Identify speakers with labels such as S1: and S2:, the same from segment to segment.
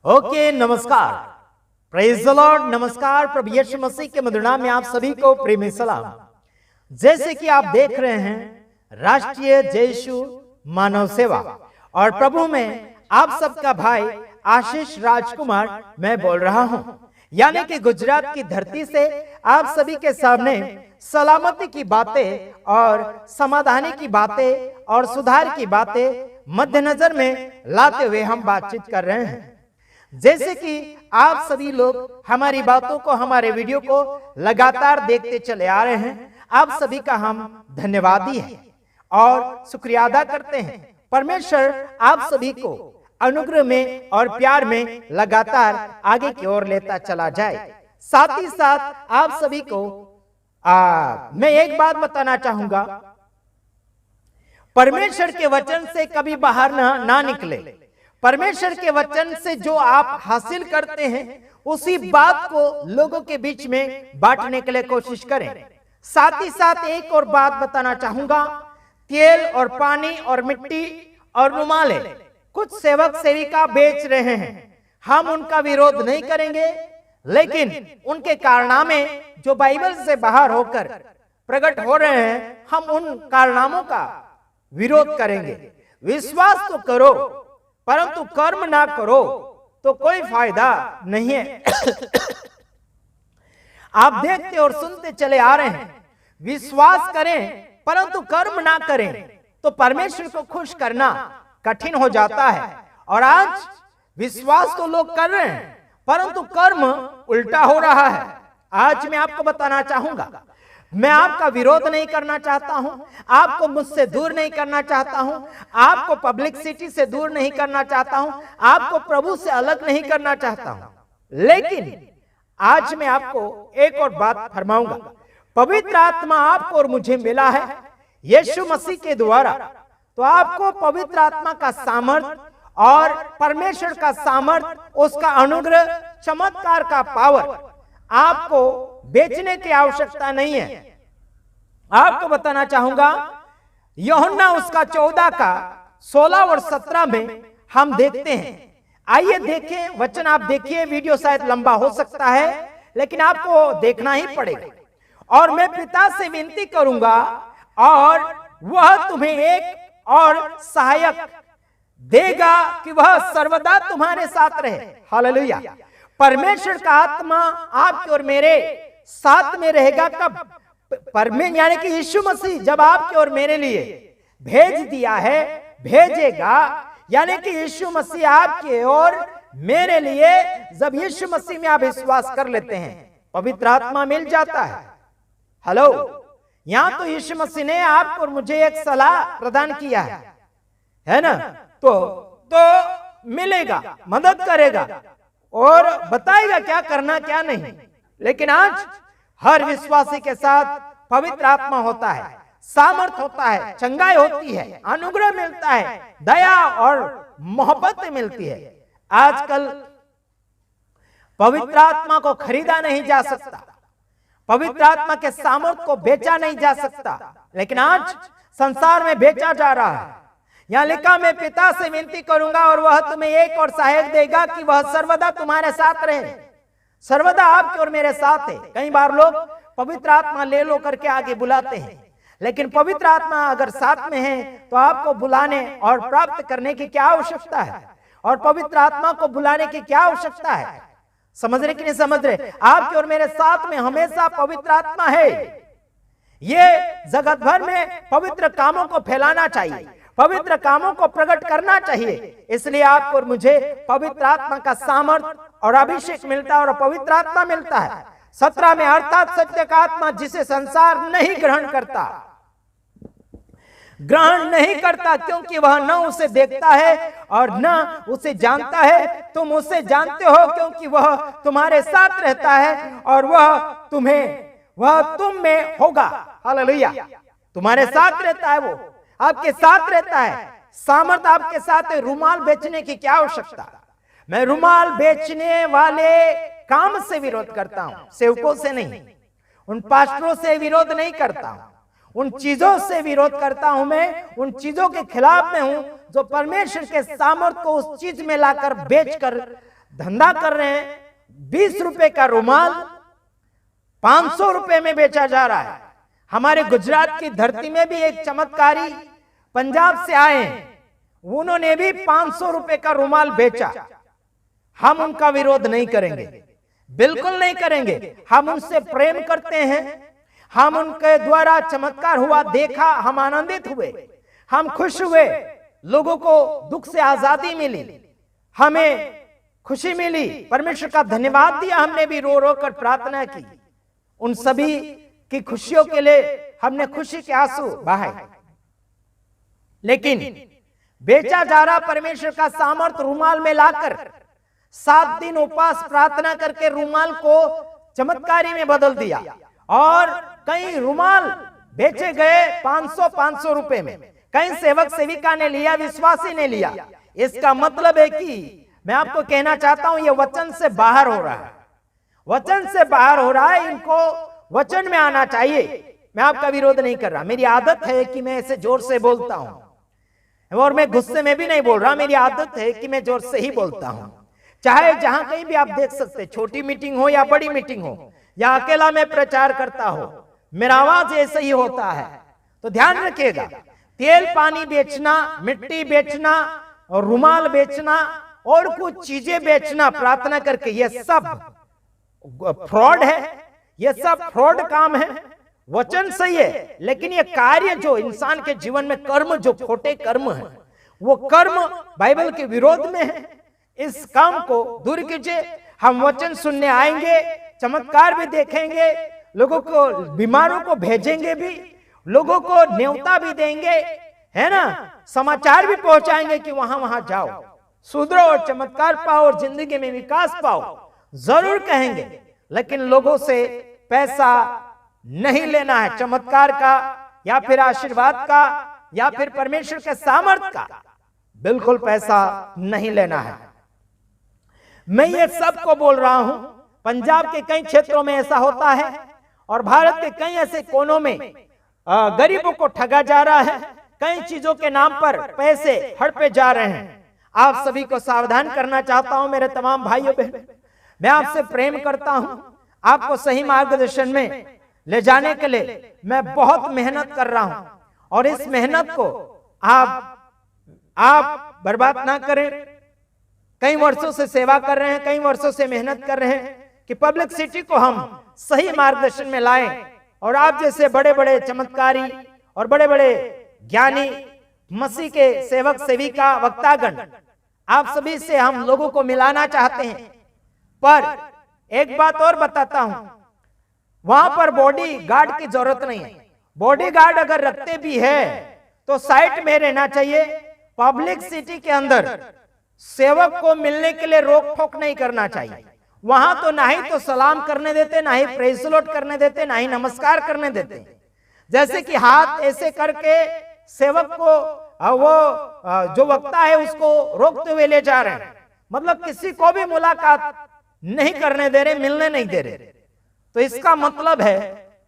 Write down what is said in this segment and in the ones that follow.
S1: Okay, नमस्कार, praise the Lord. नमस्कार, प्रभु यीशु मसीह के मधुर नाम में आप सभी को प्रेमी सलाम। जैसे कि आप देख रहे हैं राष्ट्रीय जय यीशु मानव सेवा और प्रभु में आप सबका भाई आशीष राजकुमार मैं बोल रहा हूं, यानी कि गुजरात की धरती से आप सभी के सामने सलामती की बातें और समाधानी की बातें और सुधार की बातें मद्देनजर में लाते हुए हम बातचीत कर रहे हैं। जैसे कि आप सभी लोग हमारी बातों को, हमारे वीडियो को लगातार देखते चले आ रहे हैं, आप सभी का हम धन्यवादी हैं और शुक्रिया अदा करते हैं। परमेश्वर आप सभी को अनुग्रह में और प्यार में लगातार आगे की ओर लेता चला जाए। साथ ही साथ आप सभी को मैं एक बात बताना चाहूंगा, परमेश्वर के वचन से कभी बाहर ना निकले। परमेश्वर के वचन से जो आप हासिल करते हैं उसी बात को लोगों के बीच में बांटने के लिए कोशिश करें। साथ ही साथ एक और बात बताना चाहूंगा, तेल और पानी और मिट्टी और रुमाले कुछ सेवक सेविका बेच रहे हैं, हम उनका विरोध नहीं करेंगे, लेकिन उनके कारनामे जो बाइबल से बाहर होकर प्रकट हो रहे हैं, हम उन कारनामों का विरोध करेंगे। विश्वास तो करो परंतु कर्म ना करो तो कोई फायदा नहीं है। आप देखते और सुनते चले आ रहे हैं, विश्वास करें परंतु कर्म ना करें तो परमेश्वर को खुश करना कठिन हो जाता है। और आज विश्वास तो लोग कर रहे हैं परंतु कर्म उल्टा हो रहा है। आज मैं आपको बताना चाहूंगा, मैं आपका विरोध नहीं करना चाहता हूं, आपको मुझसे दूर नहीं करना चाहता हूं, आपको पब्लिसिटी से दूर नहीं करना चाहता हूं, आपको प्रभु से अलग नहीं करना चाहता हूं, लेकिन आज मैं आपको एक और बात फरमाऊंगा। पवित्र आत्मा आपको और मुझे मिला है यीशु मसीह के द्वारा, तो आपको पवित्र आत्मा का सामर्थ और परमेश्वर का सामर्थ, उसका अनुग्रह, चमत्कार का पावर आपको बेचने की आवश्यकता नहीं है। आपको बताना चाहूंगा, यूहन्ना उसका 14 का 16 और 17 में हम देखते हैं। आइए देखें वचन, आप देखिए, वीडियो शायद लंबा हो सकता है लेकिन आपको देखना ही पड़ेगा। और मैं पिता से विनती करूंगा और वह तुम्हें एक और सहायक देगा कि वह सर्वदा तुम्हारे साथ रहे। हालेलुया। परमेश्वर का आत्मा आपके और मेरे साथ में रहेगा कब? परमेश्वर यानी कि यीशु मसीह जब आपके और मेरे लिए भेज दिया है, भेजेगा, यानी कि यीशु मसीह आपके और मेरे लिए, जब यीशु मसीह में आप विश्वास कर लेते हैं पवित्र आत्मा मिल जाता है। हेलो, यहां तो यीशु मसीह ने आपको और मुझे एक सलाह प्रदान किया है ना, तो मिलेगा, मदद करेगा और बताएगा क्या करना क्या नहीं। लेकिन आज हर विश्वासी के साथ पवित्र आत्मा होता है, सामर्थ होता है, चंगाई होती है, अनुग्रह मिलता है, दया और मोहब्बत मिलती है। आजकल पवित्र आत्मा को खरीदा नहीं जा सकता, पवित्र आत्मा के सामर्थ को बेचा नहीं जा सकता, लेकिन आज संसार में बेचा जा रहा है। यहां लिखा, मैं पिता से विनती करूंगा और वह तुम्हें एक और सहायक देगा कि वह सर्वदा तुम्हारे साथ रहे। सर्वदा आपके और मेरे साथ है। कई बार लोग पवित्र आत्मा ले लो करके आगे बुलाते हैं, लेकिन पवित्र आत्मा अगर साथ में है तो आपको बुलाने और प्राप्त करने की क्या आवश्यकता है? और पवित्र आत्मा को बुलाने की क्या आवश्यकता है? समझ रहे कि नहीं समझ रहे? आपके और मेरे साथ में हमेशा पवित्र आत्मा है। ये जगत भर में पवित्र कामों को फैलाना चाहिए, पवित्र कामों को प्रकट करना चाहिए। इसलिए आपको और मुझे पवित्र आत्मा का सामर्थ और अभिषेक मिलता है और पवित्र आत्मा मिलता है। 17 में, अर्थात सत्य का आत्मा जिसे संसार नहीं ग्रहण करता क्योंकि वह न उसे देखता है और न उसे जानता है। तुम उसे जानते हो क्योंकि वह तुम्हारे साथ रहता है और वह तुम में होगा। हालेलुया। तुम्हारे साथ रहता है, वो आपके साथ रहता है, सामर्थ आपके साथ है। रुमाल बेचने की क्या आवश्यकता? मैं रुमाल बेचने वाले काम से विरोध करता हूं, सेवकों से नहीं। उन पास्टरों से विरोध नहीं करता हूं, उन चीजों से विरोध करता हूं। मैं उन चीजों के खिलाफ में हूं जो परमेश्वर के सामर्थ को उस चीज में लाकर बेचकर धंधा कर रहे हैं। 20 रुपए का रुमाल 500 रुपए में बेचा जा रहा है। हमारे गुजरात की धरती में भी एक चमत्कारी पंजाब से आए हैं, उन्होंने भी 500 रुपए का रुमाल बेचा। हम उनका विरोध नहीं करेंगे, बिल्कुल नहीं करेंगे। हम उनसे प्रेम करते हैं, हम उनके द्वारा चमत्कार हुआ देखा, हम आनंदित हुए, हम खुश हुए। लोगों को दुख से आजादी मिली, हमें खुशी मिली, परमेश्वर का धन्यवाद दिया। हमने भी रो रो कर प्रार्थना की, उन सभी की खुशियों के लिए हमने खुशी के आंसू बहाए। लेकिन बेचा जा रहा परमेश्वर का सामर्थ रुमाल में लाकर 7 दिन उपवास प्रार्थना करके रुमाल को चमत्कारी में बदल दिया, और कई रुमाल बेचे गए 500 रुपए में। कई सेवक सेविका ने लिया, विश्वासी ने लिया। इसका मतलब है कि मैं आपको कहना चाहता हूं, यह वचन से बाहर हो रहा है, वचन से बाहर हो रहा है। इनको वचन में आना चाहिए। मैं आपका विरोध नहीं कर रहा, मेरी आदत है कि मैं ऐसे जोर से बोलता हूं, और मैं गुस्से में भी नहीं बोल रहा। मेरी आदत है कि मैं जोर से ही बोलता हूं, चाहे जहां कहीं भी आप देख सकते, छोटी मीटिंग हो या बड़ी मीटिंग हो, या अकेला मैं प्रचार करता हो, मेरा आवाज ऐसे ही होता है। तो ध्यान रखिएगा, तेल पानी बेचना, मिट्टी बेचना, और रुमाल बेचना, और कुछ चीजें बेचना प्रार्थना करके, यह सब फ्रॉड है, यह सब फ्रॉड काम है। वचन सही है, लेकिन ये कार्य जो इंसान के जीवन में कर्म, जो खोटे कर्म है, वो कर्म बाइबल के विरोध में है। इस काम को दूर कीजिए। हम वचन सुनने आएंगे, चमत्कार भी देखेंगे, लोगों को, बीमारों को भेजेंगे भी, लोगों को न्योता भी देंगे, है ना, समाचार भी पहुंचाएंगे कि वहां वहां जाओ, सुधरो और चमत्कार पाओ और जिंदगी में विकास पाओ, जरूर कहेंगे। लेकिन लोगों से पैसा नहीं लेना है, चमत्कार का या फिर आशीर्वाद का या फिर परमेश्वर के सामर्थ का, बिल्कुल पैसा नहीं लेना है। मैं ये सबको बोल रहा हूं, पंजाब के कई क्षेत्रों में ऐसा होता है, और भारत के कई ऐसे कोनों में गरीबों को ठगा जा रहा है, कई चीजों के नाम पर पैसे हड़पे जा रहे हैं। आप सभी को सावधान करना चाहता हूं, मेरे तमाम भाइयों बहनों, मैं आपसे प्रेम करता हूं, आपको सही मार्गदर्शन में ले जाने के लिए मैं बहुत मेहनत कर रहा हूं, और इस मेहनत को आप बर्बाद ना करें। कई वर्षों से सेवा कर रहे हैं, कई वर्षों से मेहनत कर रहे हैं कि पब्लिक सिटी को हम सही मार्गदर्शन में लाएं, और आप जैसे बड़े बड़े चमत्कारी और बड़े बड़े ज्ञानी मसीह के सेवक सेविका वक्तागण, आप सभी से हम लोगों को मिलाना चाहते हैं। पर एक बात और बताता हूं, वहां पर बॉडी गार्ड की जरूरत नहीं है। बॉडी गार्ड अगर रखते भी है तो साइट में रहना चाहिए। पब्लिक सिटी के अंदर सेवक को मिलने के लिए रोक टोक नहीं करना चाहिए। वहां तो ना ही तो सलाम करने देते, ना ही प्रेज सलूट करने देते, ना ही नमस्कार करने देते। जैसे कि हाथ ऐसे करके सेवक को, वो जो वक्ता है उसको रोकते हुए ले जा रहे हैं, मतलब किसी को भी मुलाकात नहीं करने दे रहे, मिलने नहीं दे रहे। तो इसका मतलब है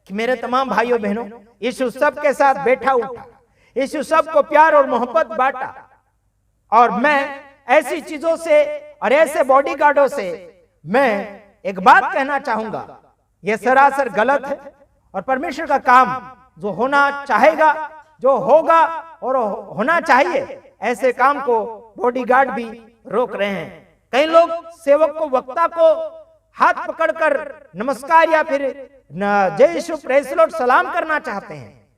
S1: कि मेरे तमाम भाइयों बहनों, यीशु सब के साथ बैठा उठा, यीशु सब को प्यार और मोहब्बत बांटा। और मैं ऐसी चीजों से और ऐसे बॉडीगार्डों से मैं एक बात कहना चाहूंगा, यह सरासर गलत है, और परमेश्वर का काम जो होना चाहेगा, जो होगा और होना चाहिए, ऐसे काम को बॉडीगार्ड भी रोक रहे हैं। कई लोग सेवक को, वक्ता को हाथ पकड़कर नमस्कार या फिर जय यीशु प्रेज़ लॉर्ड सलाम करना चाहते हैं,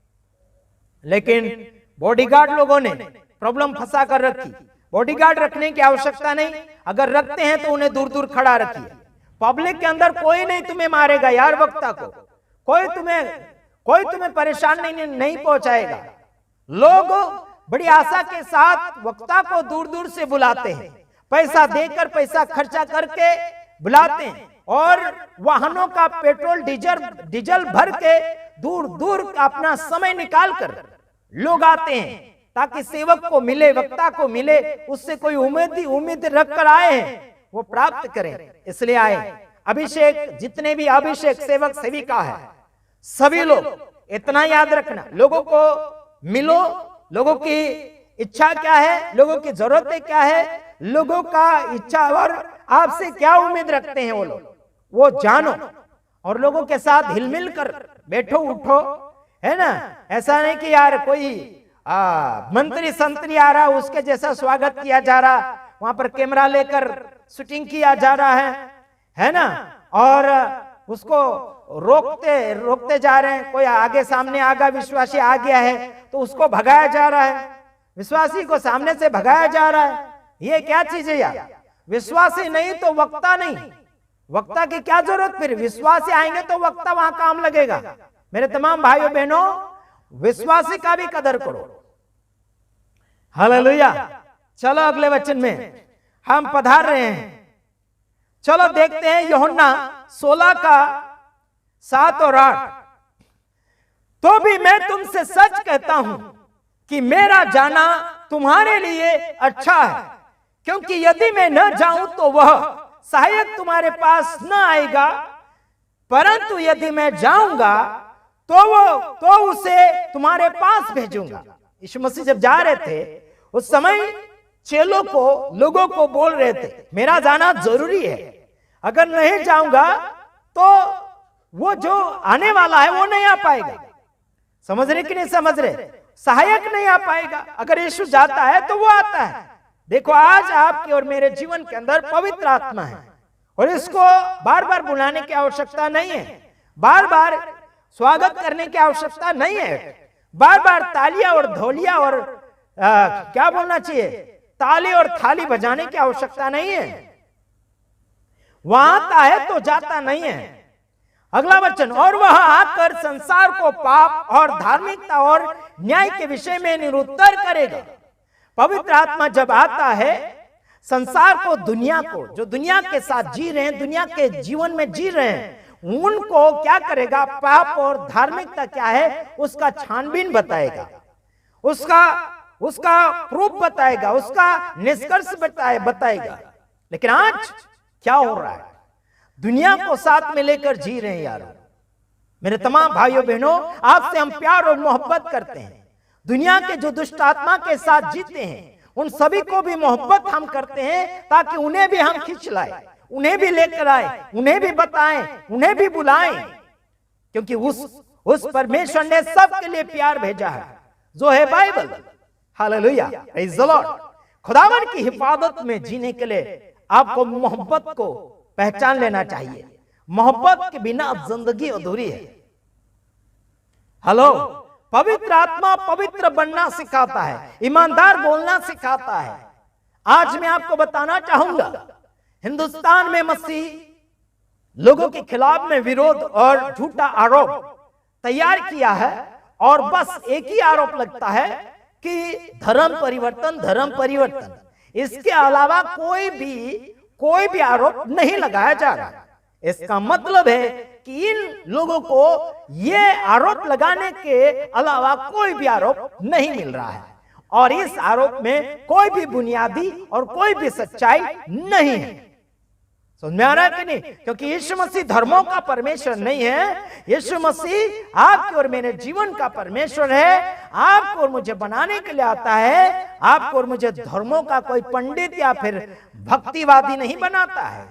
S1: लेकिन बॉडीगार्ड लोगों ने प्रॉब्लम फंसा कर रखी। बॉडीगार्ड रखने की आवश्यकता नहीं, अगर रखते हैं तो उन्हें दूर दूर खड़ा रखिए। पब्लिक के अंदर कोई नहीं तुम्हें मारेगा यार, वक्ता को कोई तुम्हें परेशान नहीं पहुंचाएगा। लोग बड़ी आशा के साथ वक्ता को दूर दूर से बुलाते हैं, पैसा देकर, पैसा खर्चा करके बुलाते हैं, और वाहनों का पेट्रोल डीजल भर के दूर दूर अपना समय निकाल कर लोग आते हैं ताकि सेवक को मिले, वक्ता को मिले, उससे कोई उम्मीद रख कर आए हैं वो प्राप्त करें, इसलिए आए। अभिषेक, जितने भी अभिषेक सेवक सेविका है, सभी लोग इतना याद रखना, लोगों को मिलो, लोगों की इच्छा क्या है, लोगों की जरूरतें क्या है, लोगों का इच्छा और आपसे क्या उम्मीद रखते हैं वो लोग, वो जानो। और लोगों के साथ हिलमिल कर बैठो उठो, है ना। ऐसा नहीं कि यार कोई मंत्री संतरी आ रहा उसके जैसा स्वागत किया जा रहा, वहां पर कैमरा लेकर शूटिंग किया जा रहा है ना। और उसको रोकते जा रहे हैं। कोई आगे सामने आगा विश्वासी आ गया है तो उसको भगाया जा रहा है, विश्वासी को सामने से भगाया जा रहा है। ये क्या चीज है यार? विश्वासी नहीं तो वक्ता नहीं, वक्ता की क्या जरूरत? फिर विश्वासी आएंगे तो वक्ता वहां काम लगेगा। मेरे तमाम भाइयों बहनों, विश्वासी का भी कदर करो। हालेलुया। चलो अगले वचन में हम पधार रहे हैं। चलो देखते हैं यूहन्ना 16 का 7 और 8। तो भी मैं तुमसे सच कहता हूं कि मेरा जाना तुम्हारे लिए अच्छा है, क्योंकि यदि मैं न जाऊं तो वह सहायक तुम्हारे पास न आएगा, परंतु यदि मैं जाऊंगा तो उसे तुम्हारे पास भेजूंगा। यीशु मसीह जब जा रहे थे उस समय चेलों को, लोगों को बोल रहे थे मेरा जाना जरूरी है, अगर नहीं जाऊंगा तो वो जो आने वाला है वो नहीं आ पाएगा। समझ रहे कि नहीं समझ रहे? सहायक नहीं आ पाएगा। अगर यीशु जाता है तो वो आता है। देखो आज आपके और मेरे जीवन के अंदर पवित्र आत्मा है और इसको बार बार बुलाने की आवश्यकता नहीं है, बार बार स्वागत करने की आवश्यकता नहीं है, बार बार तालियां और ढोलियां और क्या बोलना चाहिए, ताली और थाली बजाने की आवश्यकता नहीं है। वहां आता है तो जाता नहीं है। अगला वचन, और वह आकर संसार को पाप और धार्मिकता और न्याय के विषय में निरुत्तर करेगा। पवित्र आत्मा जब आता है संसार को, दुनिया को, जो दुनिया के साथ जी रहे हैं, दुनिया के जीवन में जी रहे हैं, उनको क्या करेगा? पाप और धार्मिकता क्या है उसका छानबीन बताएगा, उसका प्रूफ बताएगा, उसका निष्कर्ष बताएगा। लेकिन आज क्या हो रहा है? दुनिया को साथ में लेकर जी रहे हैं यार। मेरे तमाम भाइयों बहनों, आपसे हम प्यार और मोहब्बत करते हैं। दुनिया के जो दुष्ट आत्मा के साथ जीते हैं उन सभी को भी मोहब्बत हम करते हैं, ताकि उन्हें भी हम खींच लाए, उन्हें भी लेकर आए, उन्हें भी बताएं, उन्हें भी बुलाएं, क्योंकि उस परमेश्वर ने सबके लिए प्यार भेजा है जो है Bible. Hallelujah, praise the Lord. खुदावन की हिफाजत में जीने के लिए आपको मोहब्बत को पहचान लेना चाहिए। मोहब्बत के बिना जिंदगी अधूरी है। हेलो, पवित्र आत्मा पवित्र बनना सिखाता है, ईमानदार बोलना सिखाता है। आज मैं आपको बताना चाहूंगा, हिंदुस्तान में मसीह लोगों के खिलाफ में विरोध और झूठा आरोप तैयार किया है, और बस एक ही आरोप लगता है कि धर्म परिवर्तन। इसके अलावा कोई भी आरोप नहीं लगाया जा रहा। इसका मतलब है कि इन लोगों को ये आरोप लगाने के अलावा कोई भी आरोप नहीं मिल रहा है, और इस आरोप में कोई भी बुनियादी और कोई भी सच्चाई नहीं है। समझ में आ रहा है कि नहीं? क्योंकि यीशु मसीह धर्मों का परमेश्वर नहीं है। यीशु मसीह आपके और मेरे जीवन का परमेश्वर है। आपको और मुझे बनाने के लिए आता है। आपको और मुझे धर्मों का कोई पंडित या फिर भक्तिवादी नहीं बनाता है।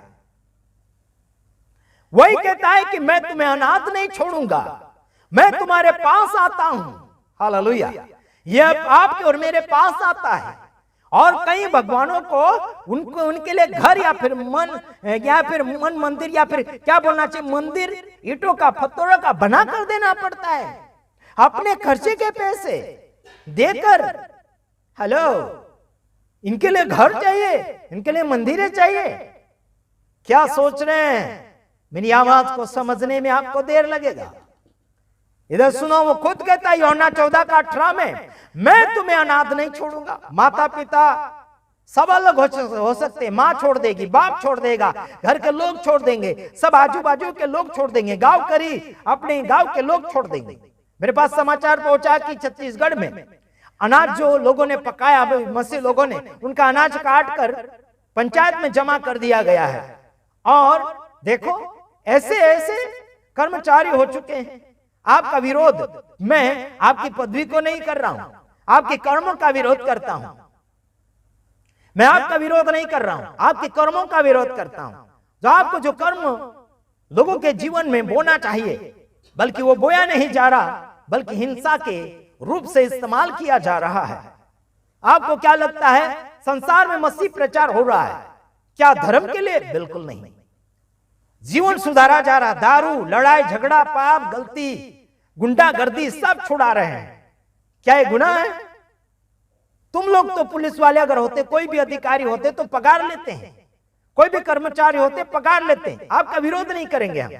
S1: वही कहता है कि मैं तुम्हें अनाथ नहीं छोड़ूंगा, मैं तुम्हारे पास आता हूं। हालेलुया। यह आपके और मेरे पास आता है। और कई भगवानों को उनके लिए घर या फिर मन मंदिर या फिर क्या बोलना चाहिए, मंदिर ईंटों का, पत्थरों का बना कर देना पड़ता है अपने खर्चे के पैसे देकर। हेलो, इनके लिए घर चाहिए, इनके लिए मंदिरें चाहिए। क्या सोच रहे हैं? मेरी आवाज को समझने में आपको देर लगेगा। इधर सुनो, वो खुद कहता है यूहन्ना 14:18 में, मैं तुम्हें अनाथ नहीं छोड़ूंगा। माता पिता सब अलग हो सकते हैं, माँ छोड़ देगी, बाप छोड़ देगा, घर के लोग छोड़ देंगे, सब आजू बाजू के लोग छोड़ देंगे, गांव करी अपने गांव के लोग छोड़ देंगे। मेरे पास समाचार पहुंचा कि छत्तीसगढ़ में अनाज जो लोगों ने पकाया, मसीह लोगों ने, उनका अनाज काट कर पंचायत में जमा कर दिया गया है। और देखो, ऐसे कर्मचारी हो चुके हैं। आपका विरोध, मैं आपकी पदवी को नहीं कर रहा हूं, आपके कर्मों का विरोध करता हूं। मैं आपका विरोध नहीं कर रहा हूं, आपके कर्मों का विरोध करता हूं। जो आपको जो कर्म लोगों के जीवन में बोना चाहिए, बल्कि वो बोया नहीं जा रहा, बल्कि हिंसा के रूप से इस्तेमाल किया जा रहा है। आपको क्या लगता है संसार में मसीह प्रचार हो रहा है क्या धर्म के लिए? बिल्कुल नहीं। जीवन सुधारा जा रहा, दारू, लड़ाई झगड़ा, पाप, गलती, गुंडागर्दी सब छुड़ा रहे हैं। क्या ये गुनाह है? तुम लोग तो पुलिस वाले अगर होते, कोई भी अधिकारी होते तो पगार लेते हैं, कोई भी कर्मचारी होते पगार लेते हैं। आपका विरोध नहीं करेंगे हम,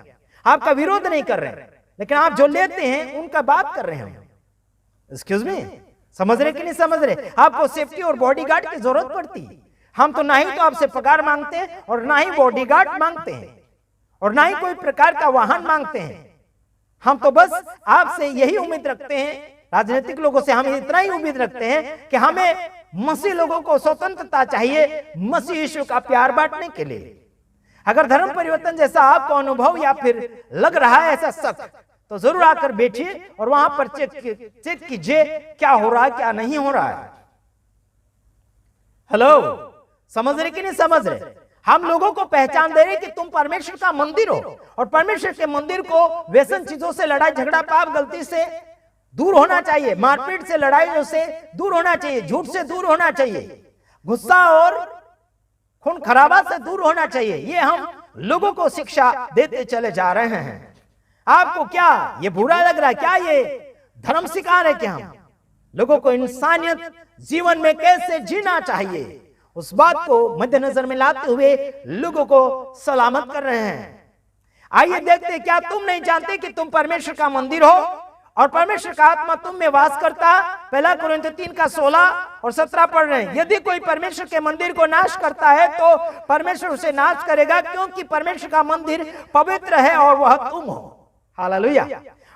S1: आपका विरोध नहीं कर रहे हैं, लेकिन आप जो लेते हैं उनका बात कर रहे हैं हम। एक्सक्यूज मी, समझ रहे कि नहीं समझ रहे? आपको सेफ्टी और बॉडीगार्ड की जरूरत पड़ती है। हम तो ना ही तो आपसे पगार मांगते हैं और ना ही बॉडीगार्ड मांगते हैं और ना ही कोई प्रकार का वाहन मांगते हैं। हम तो बस आपसे यही उम्मीद रखते हैं, राजनीतिक लोगों से हम इतना ही उम्मीद रखते हैं कि हमें मसीह लोगों को स्वतंत्रता चाहिए मसीह यीशु का प्यार बांटने के लिए। अगर धर्म परिवर्तन जैसा आपको अनुभव या फिर लग रहा है ऐसा शक, तो जरूर आकर बैठिए और वहां पर चेक कीजिए क्या हो रहा है क्या नहीं हो रहा है। हेलो, समझ रहे कि नहीं समझ रहे? हम लोगों को पहचान दे रहे कि तुम परमेश्वर का मंदिर हो और परमेश्वर के मंदिर को व्यसन चीजों से, लड़ाई झगड़ा, पाप, गलती से दूर होना चाहिए, मारपीट से, लड़ाइयों से दूर होना चाहिए, झूठ से दूर होना चाहिए, गुस्सा और खून खराबा से दूर होना चाहिए। ये हम लोगों को शिक्षा देते चले जा रहे हैं। आपको क्या ये बुरा लग रहा है? क्या ये धर्म सिखा रहे? क्या हम लोगों को इंसानियत जीवन में कैसे जीना चाहिए उस बात को मद्देनजर में लाते हुए लोगों को सलामत कर रहे हैं। आइए देखते, क्या तुम नहीं जानते कि तुम परमेश्वर का मंदिर हो और परमेश्वर का आत्मा तुम में वास करता? पहला कुरिन्थियों 3:16 और 17 पढ़ रहे हैं। यदि कोई परमेश्वर के मंदिर को नाश करता है तो परमेश्वर उसे नाश करेगा, क्योंकि परमेश्वर का मंदिर पवित्र है और वह तुम हो। हालेलुया।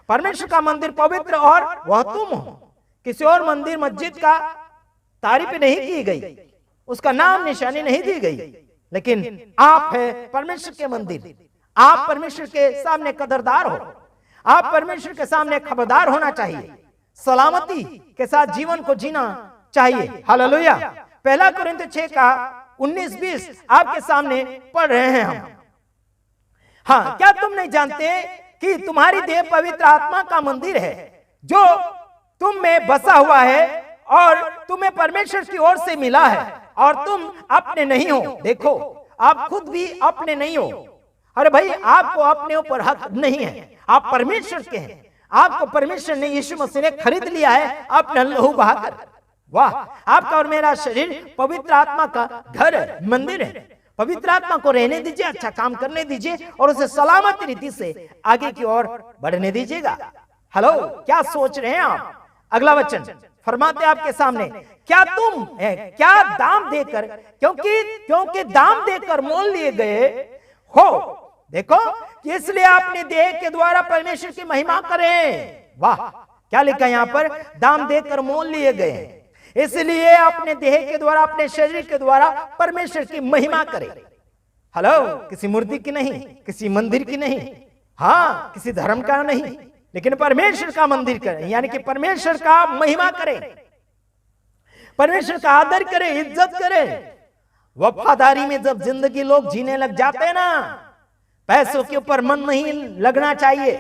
S1: परमेश्वर का मंदिर पवित्र और वह तुम हो। किसी और मंदिर मस्जिद का तारीफ नहीं की गई, उसका नाम निशानी नहीं दी गई, लेकिन आप है परमेश्वर के मंदिर। आप परमेश्वर के सामने कदरदार हो, आप परमेश्वर के सामने खबरदार होना चाहिए, सलामती के साथ जीवन को जीना चाहिए। हालेलुया। पहला कुरिन्थियों 6:19-20 आपके सामने पढ़ रहे हैं हम। हाँ, क्या तुम नहीं जानते कि तुम्हारी देह पवित्र आत्मा का मंदिर है जो तुम में बसा हुआ है और तुम्हें परमेश्वर की ओर से मिला है और तुम अपने नहीं हो। देखो, आप खुद भी अपने नहीं हो। अरे भाई, आपको अपने ऊपर हक नहीं है, आप परमेश्वर के हैं। आपको परमेश्वर ने, यीशु मसीह ने खरीद लिया है अपना लहू बहाकर। वाह, आपका और मेरा शरीर पवित्र आत्मा का घर है, मंदिर है। पवित्र आत्मा को रहने दीजिए, अच्छा काम करने दीजिए और उसे सलामत रीति से आगे की ओर बढ़ने दीजिएगा। हेलो, क्या सोच रहे हैं आप? अगला वचन फरमाते आपके सामने, क्या तुम है क्या दाम देकर, क्योंकि दाम देकर मोल लिए गए हो। देखो, इसलिए आपने देह के द्वारा परमेश्वर की महिमा करें। वाह, क्या लिखा यहाँ पर? दाम देकर मोल लिए गए, इसलिए अपने देह के द्वारा, अपने शरीर के द्वारा परमेश्वर की महिमा करें। हेलो, किसी मूर्ति की नहीं, किसी मंदिर की नहीं, हाँ, किसी धर्म का नहीं, लेकिन परमेश्वर का मंदिर करें, यानी कि परमेश्वर का महिमा करें, परमेश्वर का आदर करें, इज्जत करें। वफादारी में जब जिंदगी लोग जीने लग जाते हैं ना, पैसों के ऊपर मन नहीं लगना चाहिए,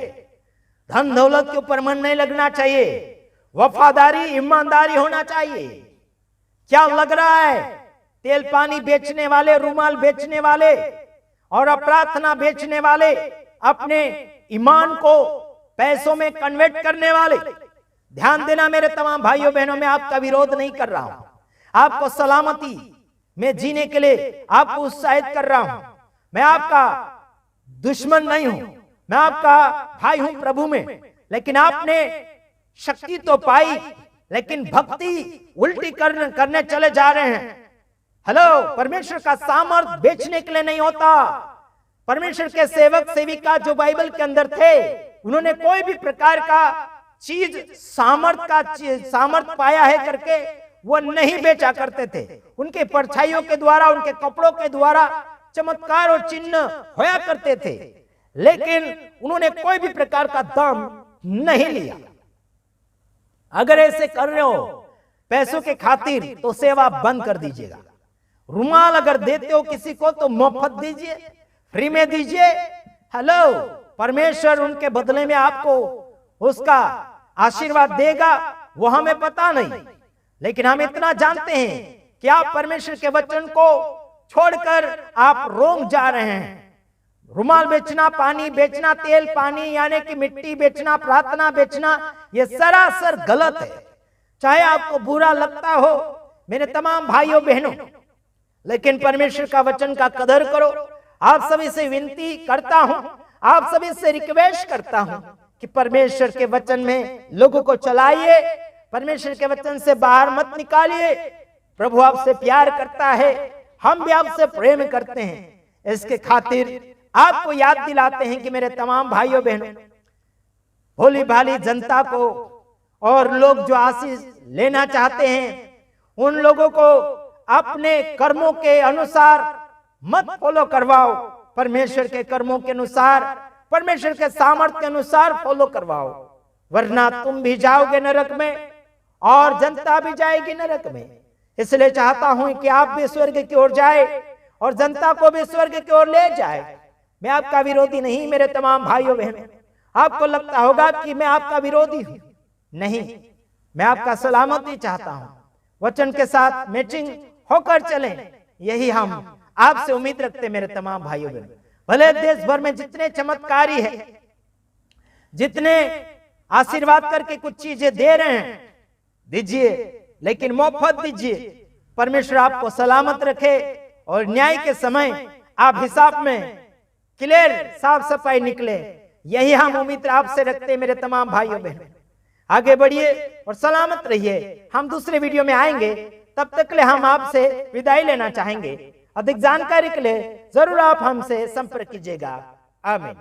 S1: धन दौलत के ऊपर मन नहीं लगना चाहिए, वफादारी, ईमानदारी होना चाहिए। क्या लग रहा है? तेल पानी बेचने वाले, रुमाल बेचने वाले और प्रार्थना बेचने वाले, अपने ईमान को पैसों में कन्वर्ट करने वाले। ध्यान देना मेरे तमाम भाइयों बहनों, मैं आपका विरोध नहीं कर रहा हूं, आपको सलामती में जीने के लिए आपको उत्साहित कर रहा हूं। मैं आपका दुश्मन नहीं हूं, मैं आपका भाई हूं प्रभु में। लेकिन आपने शक्ति तो पाई, लेकिन भक्ति उल्टी करने चले जा रहे हैं। हेलो, परमेश्वर का सामर्थ बेचने के लिए नहीं होता। परमेश्वर के सेवक सेविका जो बाइबल के अंदर थे, उन्होंने कोई भी प्रकार का चीज सामर्थ पाया है करके वो नहीं बेचा करते थे। उनके परछाइयों के द्वारा, उनके कपड़ों के द्वारा चमत्कार और चिन्ह होया करते थे, लेकिन उन्होंने कोई भी प्रकार का दाम नहीं लिया। अगर ऐसे कर रहे हो पैसों के खातिर, तो सेवा बंद कर दीजिएगा। रुमाल अगर देते हो किसी को तो मुफ्त दीजिए, फ्री में दीजिए। हेलो, परमेश्वर उनके बदले में आपको उसका आशीर्वाद देगा, वो हमें पता नहीं, लेकिन हम इतना जानते हैं कि आप परमेश्वर के वचन को छोड़कर आप रोम जा रहे हैं। रुमाल बेचना, पानी बेचना, तेल पानी यानी कि मिट्टी बेचना, प्रार्थना बेचना, ये सरासर गलत है। चाहे आपको बुरा लगता हो मेरे तमाम भाइयों बहनों, लेकिन परमेश्वर का वचन का कदर करो। आप सभी से विनती करता हूं, आप सभी से रिक्वेस्ट करता हूं कि परमेश्वर के वचन में लोगों को चलाइए, परमेश्वर के वचन से बाहर मत निकालिए। प्रभु आपसे प्यार करता है, हम भी आपसे प्रेम करते हैं। इसके खातिर आपको याद दिलाते हैं कि मेरे तमाम भाइयों बहनों, भोली भाली जनता को और लोग जो आशीष लेना चाहते हैं, उन लोगों को अपने कर्मों के अनुसार मत फॉलो करवाओ, परमेश्वर के कर्मों के अनुसार, परमेश्वर के सामर्थ्य के अनुसार फॉलो करवाओ, वरना तुम भी जाओगे नरक में और जनता भी जाएगी नरक में। इसलिए चाहता हूं कि आप भी स्वर्ग की ओर जाए और जनता को भी स्वर्ग की ओर ले जाए। मैं आपका विरोधी नहीं मेरे तमाम भाइयों बहनों। आपको लगता होगा कि मैं आपका विरोधी हूं, नहीं, मैं आपका सलामती चाहता हूं। वचन के साथ मैचिंग होकर चलें, यही हम आपसे उम्मीद रखते मेरे तमाम भाइयों बहनों। भले देश भर में जितने चमत्कारी है, जितने आशीर्वाद करके कुछ चीजें दे रहे हैं, दीजिए, लेकिन मुफ्त दीजिए। परमेश्वर आपको सलामत रखे और न्याय के समय आप हिसाब में क्लियर साफ सफाई निकले, यही हम उम्मीद आपसे रखते मेरे तमाम भाइयों बहनों। आगे बढ़िए और सलामत रहिए। हम दूसरे वीडियो में आएंगे, तब तक के लिए हम आपसे विदाई लेना चाहेंगे। अधिक जानकारी के लिए जरूर आप हमसे संपर्क कीजिएगा। आमीन।